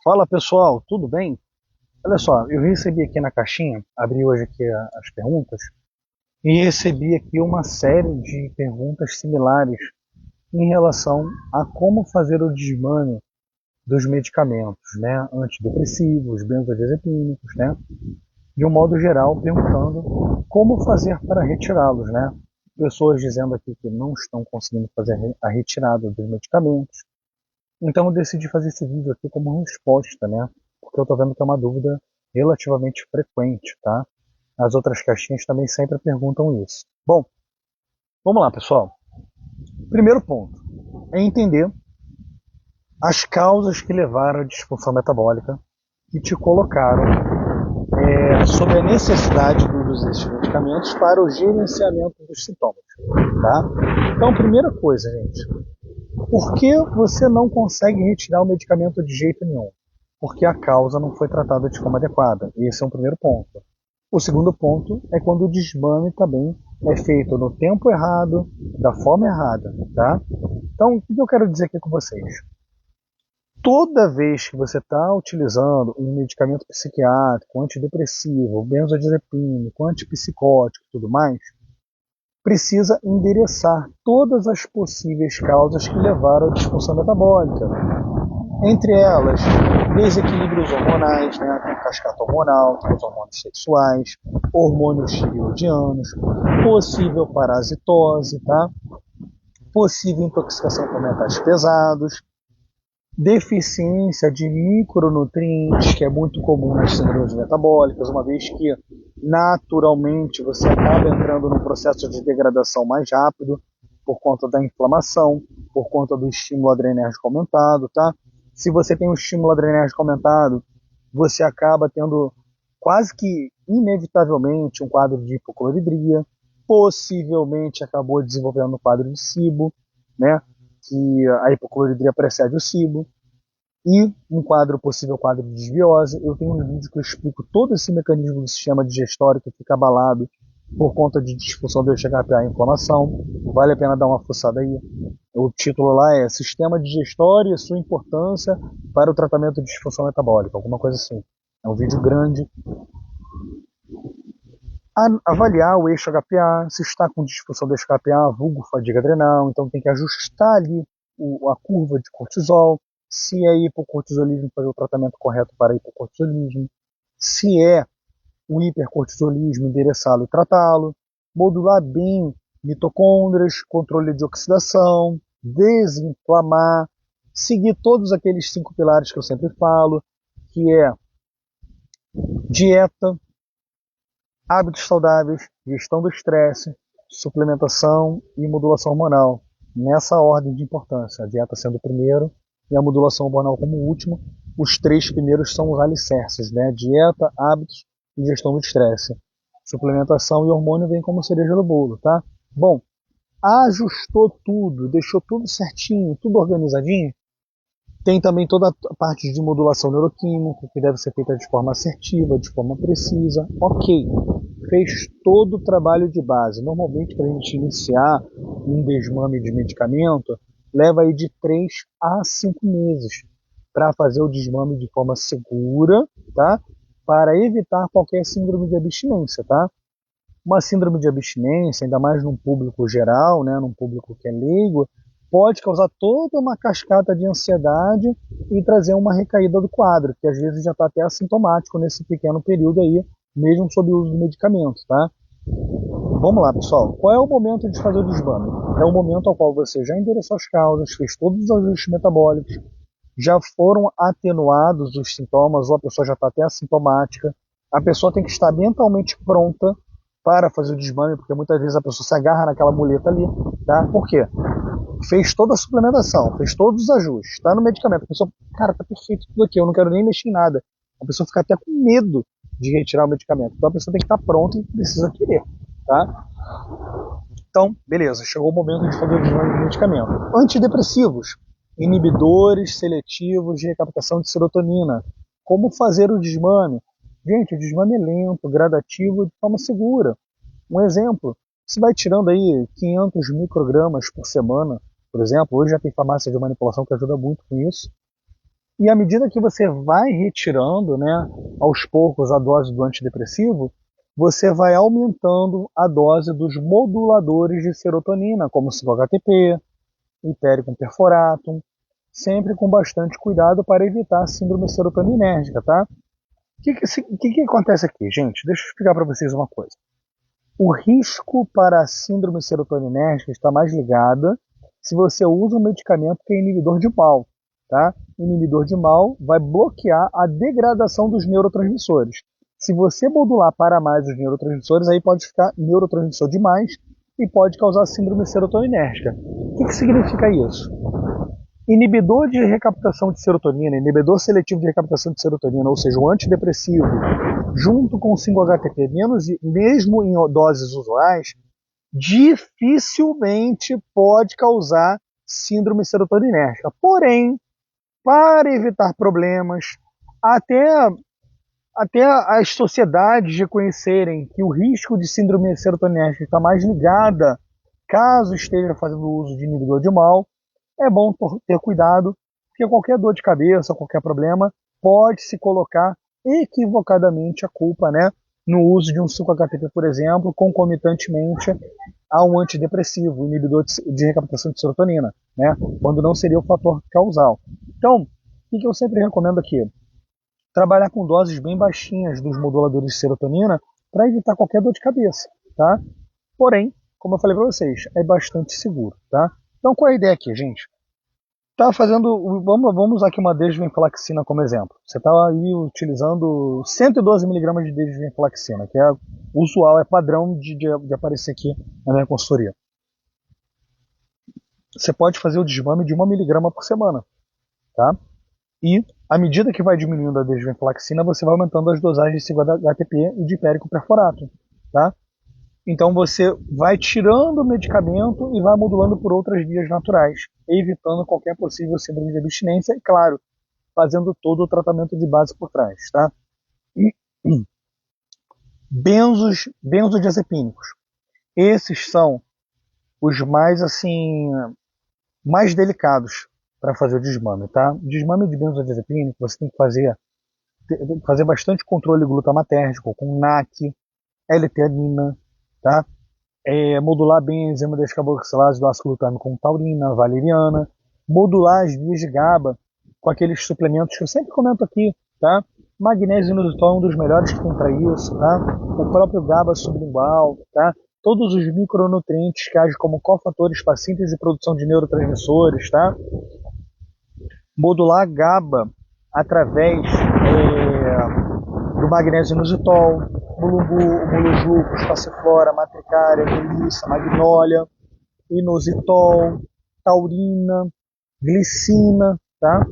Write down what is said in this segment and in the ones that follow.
Fala pessoal, tudo bem? Olha só, eu recebi aqui na caixinha, abri hoje aqui as perguntas, e recebi aqui uma série de perguntas similares em relação a como fazer o desmame dos medicamentos, né? Antidepressivos, benzodiazepínicos, né? De um modo geral, perguntando como fazer para retirá-los, né? Pessoas dizendo aqui que não estão conseguindo fazer a retirada dos medicamentos. Então eu decidi fazer esse vídeo aqui como resposta, né? Porque eu estou vendo que é uma dúvida relativamente frequente, tá? As outras caixinhas também sempre perguntam isso. Bom, vamos lá, pessoal. Primeiro ponto é entender as causas que levaram à disfunção metabólica e te colocaram sobre a necessidade do uso desses medicamentos para o gerenciamento dos sintomas, tá? Então, primeira coisa, gente, por que você não consegue retirar o medicamento de jeito nenhum? Porque a causa não foi tratada de forma adequada. Esse é um primeiro ponto. O segundo ponto é quando o desmame também é feito no tempo errado, da forma errada, tá? Então, o que eu quero dizer aqui com vocês? Toda vez que você está utilizando um medicamento psiquiátrico, antidepressivo, benzodiazepínico, antipsicótico e tudo mais, precisa endereçar todas as possíveis causas que levaram à disfunção metabólica. Entre elas, desequilíbrios hormonais, né? Tem cascata hormonal, tem os hormônios sexuais, hormônios tireoidianos, possível parasitose, tá? Possível intoxicação por metais pesados, deficiência de micronutrientes, que é muito comum nas síndromes metabólicas, uma vez que naturalmente você acaba entrando num processo de degradação mais rápido por conta da inflamação, por conta do estímulo adrenérgico aumentado, tá? Se você tem um estímulo adrenérgico aumentado, você acaba tendo quase que inevitavelmente um quadro de hipocloridria, possivelmente acabou desenvolvendo um quadro de SIBO, né? Que a hipocloridria precede o SIBO, e um possível quadro de desbiose. Eu tenho um vídeo que eu explico todo esse mecanismo do sistema digestório que fica abalado por conta de disfunção do HPA e inflamação. Vale a pena dar uma fuçada aí. O título lá é Sistema Digestório e sua importância para o tratamento de disfunção metabólica, alguma coisa assim. É um vídeo grande. Avaliar o eixo HPA, se está com disfunção do eixo HPA, vulgo fadiga adrenal, então tem que ajustar ali a curva de cortisol, se é hipocortisolismo, fazer o tratamento correto para hipocortisolismo, se é o hipercortisolismo, endereçá-lo e tratá-lo, modular bem mitocôndrias, controle de oxidação, desinflamar, seguir todos aqueles 5 pilares que eu sempre falo, que é dieta, hábitos saudáveis, gestão do estresse, suplementação e modulação hormonal. Nessa ordem de importância, a dieta sendo o primeiro e a modulação hormonal como o último. Os 3 primeiros são os alicerces, né? Dieta, hábitos e gestão do estresse. Suplementação e hormônio vem como cereja do bolo, tá? Bom, ajustou tudo, deixou tudo certinho, tudo organizadinho. Tem também toda a parte de modulação neuroquímica, que deve ser feita de forma assertiva, de forma precisa. Ok, fez todo o trabalho de base. Normalmente, para a gente iniciar um desmame de medicamento, leva aí de 3 a 5 meses para fazer o desmame de forma segura, tá? Para evitar qualquer síndrome de abstinência, tá? Uma síndrome de abstinência, ainda mais num público geral, né, num público que é leigo, pode causar toda uma cascata de ansiedade e trazer uma recaída do quadro, que às vezes já está até assintomático nesse pequeno período aí, mesmo sob o uso do medicamento, tá? Vamos lá, pessoal. Qual é o momento de fazer o desmame? É o momento ao qual você já endereçou as causas, fez todos os ajustes metabólicos, já foram atenuados os sintomas, ou a pessoa já está até assintomática. A pessoa tem que estar mentalmente pronta para fazer o desmame, porque muitas vezes a pessoa se agarra naquela muleta ali, tá? Por quê? Fez toda a suplementação, fez todos os ajustes, está no medicamento. A pessoa, cara, tá perfeito tudo aqui, eu não quero nem mexer em nada. A pessoa fica até com medo de retirar o medicamento. Então a pessoa tem que estar pronta e precisa querer, tá? Então, beleza, chegou o momento de fazer o desmame do medicamento. Antidepressivos, inibidores seletivos de recaptação de serotonina. Como fazer o desmame? Gente, o desmame é lento, gradativo, de forma segura. Um exemplo, você vai tirando aí 500 microgramas por semana, por exemplo, hoje já tem farmácia de manipulação que ajuda muito com isso. E à medida que você vai retirando, né, aos poucos a dose do antidepressivo, você vai aumentando a dose dos moduladores de serotonina, como 5-HTP, hipéricum perforatum, sempre com bastante cuidado para evitar a síndrome serotoninérgica, tá? O que acontece aqui, gente? Deixa eu explicar para vocês uma coisa. O risco para a síndrome serotoninérgica está mais ligada se você usa um medicamento que é inibidor de mal, tá? Inibidor de mal vai bloquear a degradação dos neurotransmissores. Se você modular para mais os neurotransmissores, aí pode ficar neurotransmissor demais e pode causar síndrome serotoninérgica. O que significa isso? Inibidor de recaptação de serotonina, inibidor seletivo de recaptação de serotonina, ou seja, o antidepressivo, junto com o 5-HTP, mesmo em doses usuais, dificilmente pode causar síndrome serotoninérgica. Porém, para evitar problemas, até as sociedades reconhecerem que o risco de síndrome serotoninérgica está mais ligada caso esteja fazendo uso de inibidor de mal, é bom ter cuidado, porque qualquer dor de cabeça, qualquer problema, pode se colocar equivocadamente a culpa, né, no uso de um 5-HTP, por exemplo, concomitantemente a um antidepressivo, inibidor de recaptação de serotonina, né, quando não seria o fator causal. Então, o que eu sempre recomendo aqui? Trabalhar com doses bem baixinhas dos moduladores de serotonina para evitar qualquer dor de cabeça, tá? Porém, como eu falei para vocês, é bastante seguro, tá? Então, qual é a ideia aqui, gente? Tá fazendo, vamos usar aqui uma desvenlafaxina como exemplo. Você está aí utilizando 112 mg de desvenlafaxina, que é usual, é padrão de aparecer aqui na minha consultoria. Você pode fazer o desmame de 1 mg por semana, tá? E, à medida que vai diminuindo a desvenlafaxina, você vai aumentando as dosagens de 5-HTP e de hipéricum perforatum, tá? Então você vai tirando o medicamento e vai modulando por outras vias naturais, evitando qualquer possível síndrome de abstinência e, claro, fazendo todo o tratamento de base por trás, tá? E benzodiazepínicos. Esses são os mais, assim, mais delicados para fazer o desmame, tá? Desmame de benzodiazepínico, você tem que fazer bastante controle glutamatérgico com NAC, L-teanina, tá? Modular bem a enzima descarboxilase do ácido glutâmico com taurina, valeriana, modular as vias de GABA com aqueles suplementos que eu sempre comento aqui, tá? Magnésio inositol é um dos melhores que tem para isso, tá? O próprio GABA sublingual, tá? Todos os micronutrientes que agem como cofatores para síntese e produção de neurotransmissores, tá? Modular GABA através do magnésio inositol, mulungu, mulujlucos, passiflora, matricária, melissa, magnólia, inositol, taurina, glicina, tá?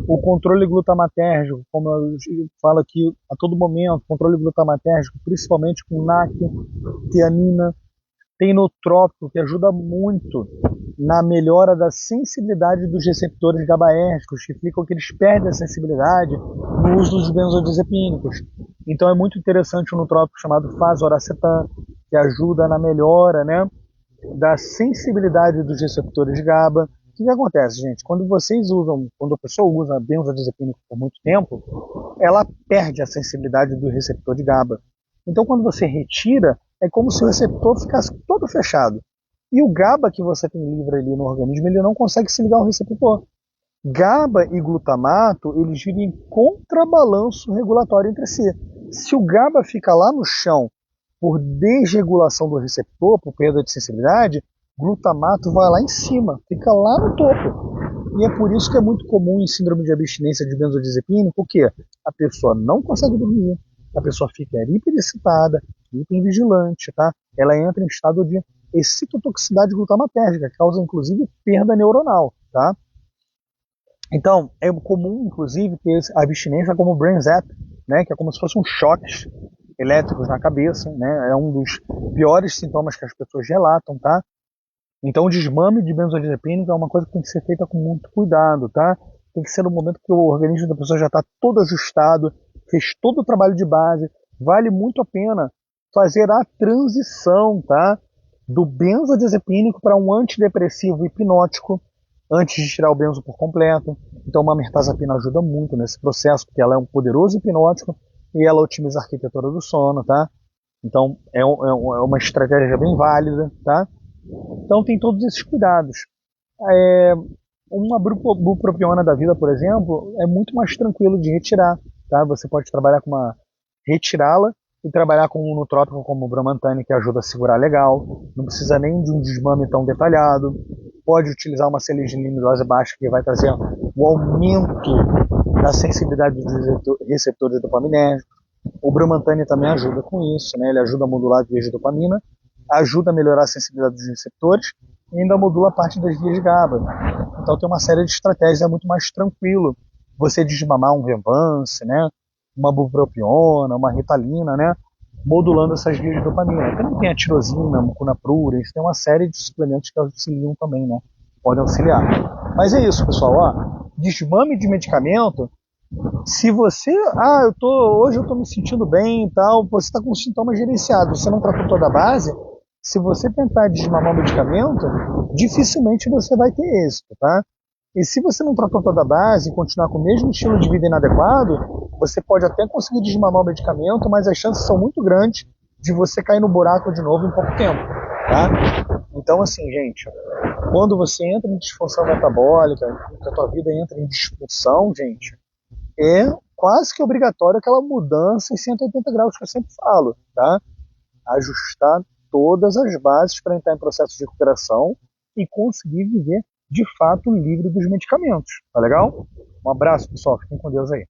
O controle glutamatérgico, como eu falo aqui a todo momento, controle glutamatérgico, principalmente com NAC, tianina, tem nootrópico, que ajuda muito na melhora da sensibilidade dos receptores GABAérgicos, que ficam que eles perdem a sensibilidade no uso dos benzodiazepínicos. Então é muito interessante um nootrópico chamado fazoracetam, que ajuda na melhora, né, da sensibilidade dos receptores de GABA. O que acontece, gente? Quando a pessoa usa benzodiazepínico por muito tempo, ela perde a sensibilidade do receptor de GABA. Então quando você retira, é como se o receptor ficasse todo fechado. E o GABA que você tem livre ali no organismo, ele não consegue se ligar ao receptor. GABA e glutamato, eles vivem em contrabalanço regulatório entre si. Se o GABA fica lá no chão por desregulação do receptor, por perda de sensibilidade, glutamato vai lá em cima, fica lá no topo. E é por isso que é muito comum em síndrome de abstinência de benzodiazepínico, porque a pessoa não consegue dormir, a pessoa fica hiperexcitada, hipervigilante, tá? Ela entra em estado de excitotoxicidade glutamatérgica, que causa inclusive perda neuronal, tá? Então, é comum, inclusive, ter a abstinência como brain zap, né? Que é como se fossem choques elétricos na cabeça, né? É um dos piores sintomas que as pessoas relatam, tá? Então, o desmame de benzodiazepínico é uma coisa que tem que ser feita com muito cuidado, tá? Tem que ser no momento que o organismo da pessoa já está todo ajustado, fez todo o trabalho de base. Vale muito a pena fazer a transição, tá? Do benzodiazepínico para um antidepressivo hipnótico, antes de tirar o benzo por completo. Então uma mirtazapina ajuda muito nesse processo, porque ela é um poderoso hipnótico e ela otimiza a arquitetura do sono, tá? Então é uma estratégia bem válida, tá? Então tem todos esses cuidados. Uma bupropiona da vida, por exemplo, é muito mais tranquilo de retirar, tá? Você pode trabalhar com retirá-la e trabalhar com um nutrópico como o Bromantane, que ajuda a segurar legal. Não precisa nem de um desmame tão detalhado. Pode utilizar uma seleginina em dose baixa, que vai trazer o aumento da sensibilidade dos receptores dopaminérgicos. O Bromantane também ajuda com isso, né? Ele ajuda a modular as vias de dopamina, ajuda a melhorar a sensibilidade dos receptores e ainda modula a parte das vias de GABA. Então tem uma série de estratégias, é muito mais tranquilo você desmamar um Venvance, né? Uma bupropiona, uma ritalina, né? Modulando essas vias de dopamina. Também tem a tirosina, a muconaprura, tem uma série de suplementos que auxiliam também, né? Podem auxiliar. Mas é isso, pessoal. Ó, desmame de medicamento, se você, hoje eu tô me sentindo bem e tal, você está com sintomas gerenciados, você não tratou toda a base, se você tentar desmamar o medicamento, dificilmente você vai ter êxito, tá? E se você não tratou toda a base e continuar com o mesmo estilo de vida inadequado, você pode até conseguir desmamar o medicamento, mas as chances são muito grandes de você cair no buraco de novo em pouco tempo, tá? Então, assim, gente, quando você entra em disfunção metabólica, que a tua vida entra em disfunção, gente, é quase que obrigatório aquela mudança em 180 graus que eu sempre falo, tá? Ajustar todas as bases para entrar em processo de recuperação e conseguir viver de fato livre dos medicamentos, tá legal? Um abraço, pessoal, fiquem com Deus aí.